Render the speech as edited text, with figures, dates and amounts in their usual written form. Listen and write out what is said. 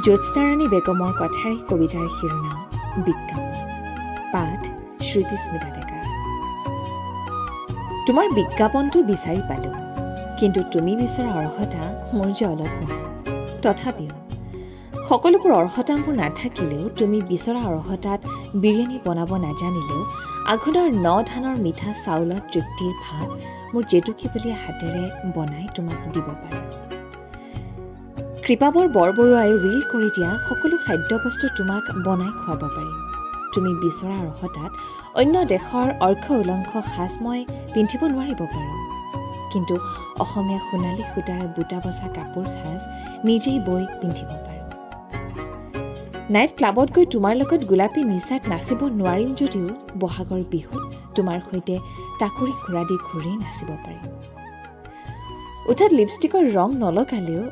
জ্যোৎস্নাৰাণী বেগমৰ কথাৰে কবিতাৰ শিৰোনাম বিজ্ঞাপন। পাঠ শ্ৰুতিস্মিতা ডেকা। তোমাৰ বিজ্ঞাপনটো বিচাৰি পালোঁ, কিন্তু তুমি বিচৰা অৰ্হতা মোৰ যে অলপ নাই। তথাপিও সকলোবোৰ অৰ্হতা মোৰ নাথাকিলেও তুমি বিচৰা অৰ্হতাত বিৰিয়ানী বনাব নাজানিলেও আঘোণৰ ৯ ধানৰ মিঠা চাউলত তৃপ্তিৰ ভাত মোৰ জেতুকীবলীয়া হাতেৰে বনাই তোমাক দিব পাৰোঁ। কৃপাবৰ বৰবৰুৱাই ৰিল কৰি দিয়া সকলো খাদ্যবস্তু তোমাক বনাই খুৱাব পাৰিম। তুমি বিচৰা অৰ্হতাত অন্য দেশৰ অৰ্ঘ উলংঘ সাজ মই পিন্ধিব নোৱাৰিব পাৰোঁ, কিন্তু অসমীয়া সোণালী সূতাৰে বুটা বচা কাপোৰ সাজ নিজেই বৈ পিন্ধিব পাৰোঁ। নাইট ক্লাবত গৈ তোমাৰ লগত গোলাপী নিচাত নাচিব নোৱাৰিম যদিও বহাগৰ বিহুত তোমাৰ সৈতে টাকুৰি ঘোঁৰা দি ঘূৰি নাচিব পাৰিম। উঠাত লিপষ্টিকৰ ৰং নলগালেও